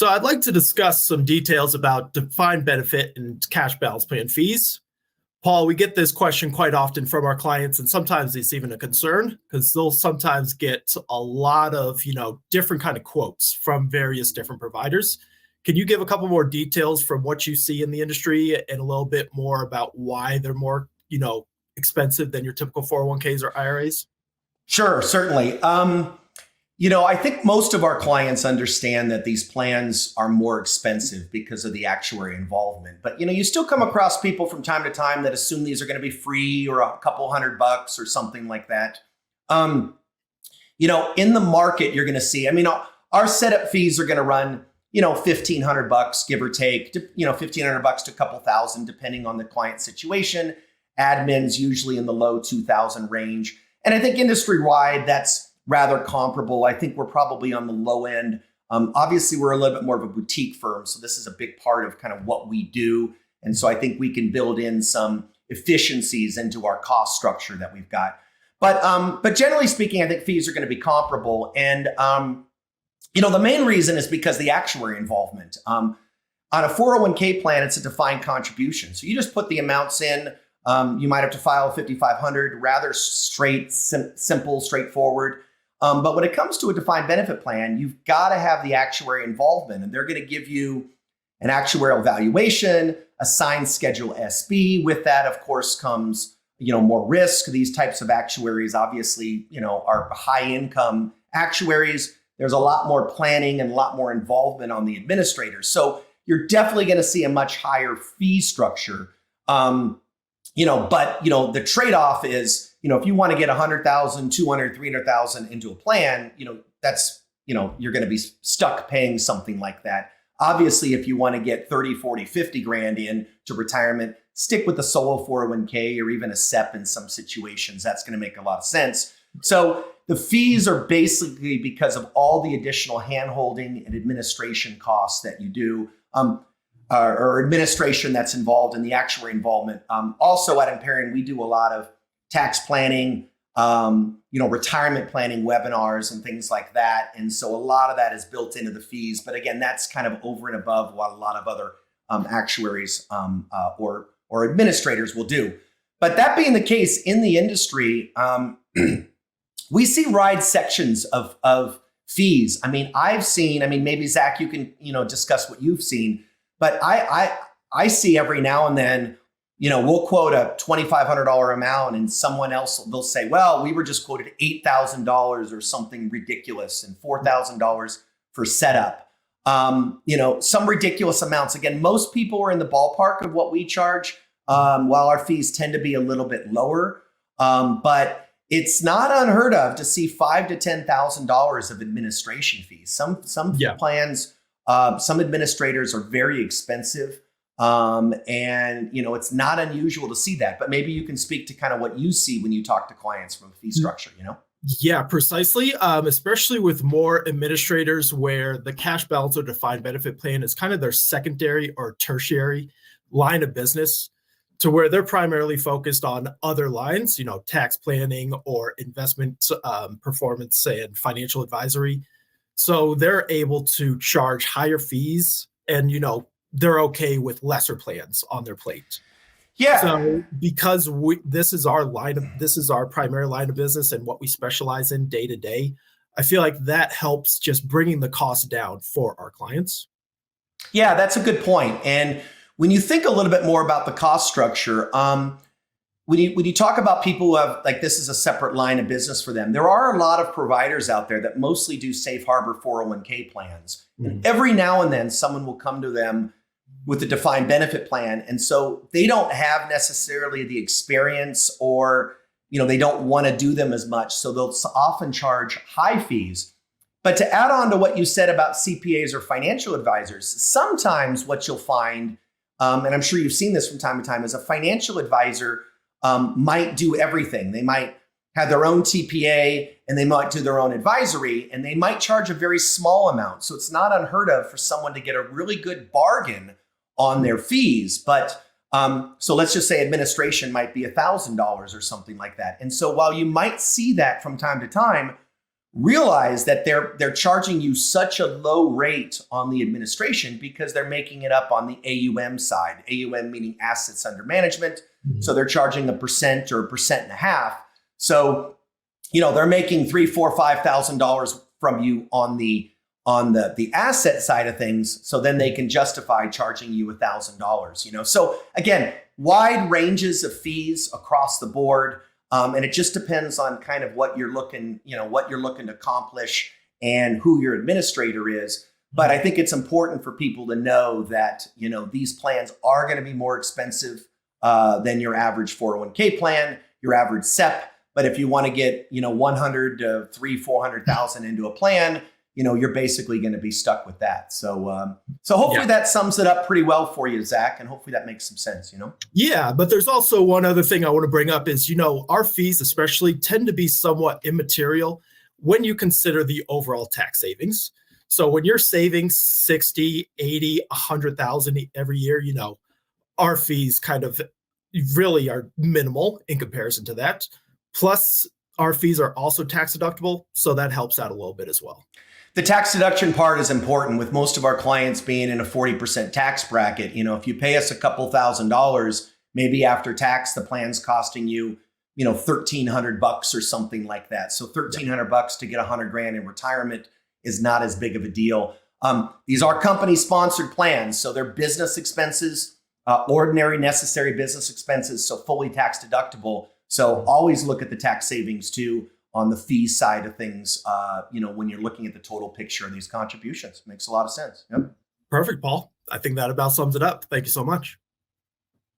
So I'd like to discuss some details about defined benefit and cash balance plan fees. Paul, we get this question quite often from our clients, and sometimes it's even a concern because they'll sometimes get a lot of, different kind of quotes from various different providers. Can you give a couple more details from what you see in the industry and a little bit more about why they're more, expensive than your typical 401ks or IRAs? Sure, certainly. I think most of our clients understand that these plans are more expensive because of the actuary involvement. But, you still come across people from time to time that assume these are going to be free or a couple $100 or something like that. In the market, you're going to see, our setup fees are going to run, $1,500, give or take, $1,500 to a couple thousand, depending on the client situation. Admin's usually in the low 2,000 range. And I think industry-wide, that's rather comparable. I think we're probably on the low end. Obviously, we're a little bit more of a boutique firm, so this is a big part of kind of what we do. And so I think we can build in some efficiencies into our cost structure that we've got. But generally speaking, I think fees are going to be comparable. And the main reason is because the actuary involvement. On a 401k plan, it's a defined contribution. So you just put the amounts in. You might have to file a 5,500, rather simple, straightforward. But when it comes to a defined benefit plan, you've got to have the actuary involvement, and they're going to give you an actuarial valuation, assigned Schedule SB. With that, of course, comes more risk. These types of actuaries, obviously, are high income actuaries. There's a lot more planning and a lot more involvement on the administrators. So you're definitely going to see a much higher fee structure. But the trade-off is, if you want to get 100,000, 200, 300,000 into a plan, that's, you're going to be stuck paying something like that. Obviously, if you want to get 30, 40, 50 grand in to retirement, stick with the solo 401k or even a SEP in some situations. That's going to make a lot of sense. So the fees are basically because of all the additional handholding and administration costs that you do. Or administration that's involved in the actuary involvement. Also at Emparion, we do a lot of tax planning, retirement planning webinars and things like that. And so a lot of that is built into the fees. But again, that's kind of over and above what a lot of other actuaries or administrators will do. But that being the case in the industry, we see wide sections of fees. I've seen, maybe Zach, you can, discuss what you've seen. But I see every now and then, we'll quote a $2,500 amount and someone else, they'll say, well, we were just quoted $8,000 or something ridiculous and $4,000 for setup. Some ridiculous amounts. Again, most people are in the ballpark of what we charge, while our fees tend to be a little bit lower. But it's not unheard of to see $5,000 to $10,000 of administration fees. Some plans. Some administrators are very expensive, and it's not unusual to see that. But maybe you can speak to kind of what you see when you talk to clients from a fee structure. Yeah, precisely. Especially with more administrators where the cash balance or defined benefit plan is kind of their secondary or tertiary line of business, to where they're primarily focused on other lines, tax planning or investment performance and financial advisory. So they're able to charge higher fees and, they're okay with lesser plans on their plate. Yeah. So because this is our primary line of business and what we specialize in day to day, I feel like that helps just bringing the cost down for our clients. Yeah, that's a good point. And when you think a little bit more about the cost structure, when you talk about people who have, like, this is a separate line of business for them, there are a lot of providers out there that mostly do safe harbor 401k plans. Mm-hmm. And every now and then someone will come to them with a defined benefit plan. And so they don't have necessarily the experience, or, they don't want to do them as much. So they'll often charge high fees. But to add on to what you said about CPAs or financial advisors, sometimes what you'll find, and I'm sure you've seen this from time to time, is a financial advisor might do everything. They might have their own TPA and they might do their own advisory, and they might charge a very small amount. So it's not unheard of for someone to get a really good bargain on their fees. But so let's just say administration might be $1,000 or something like that. And so while you might see that from time to time, realize that they're charging you such a low rate on the administration because they're making it up on the AUM side. AUM meaning assets under management. So they're charging 1% or 1.5%. So, they're making $3,000, $4,000, $5,000 from you on the asset side of things. So then they can justify charging you $1,000. So again, wide ranges of fees across the board. And it just depends on kind of what you're looking to accomplish and who your administrator is. But I think it's important for people to know that, these plans are going to be more expensive than your average 401k plan, your average SEP. But if you want to get, 100 to 400,000 into a plan, you're basically going to be stuck with that. So hopefully that sums it up pretty well for you, Zach, and hopefully that makes some sense, Yeah, but there's also one other thing I want to bring up is, our fees especially tend to be somewhat immaterial when you consider the overall tax savings. So when you're saving 60, 80, 100,000 every year, our fees kind of really are minimal in comparison to that. Plus, our fees are also tax deductible, so that helps out a little bit as well. The tax deduction part is important with most of our clients being in a 40% tax bracket. If you pay us a couple $1,000, maybe after tax, the plan's costing you, $1,300 or something like that. So $1,300 to get $100,000 in retirement is not as big of a deal. These are company sponsored plans. So they're business expenses, ordinary necessary business expenses. So fully tax deductible. So always look at the tax savings too on the fee side of things, when you're looking at the total picture of these contributions. Makes a lot of sense. Yep. Perfect, Paul. I think that about sums it up. Thank you so much.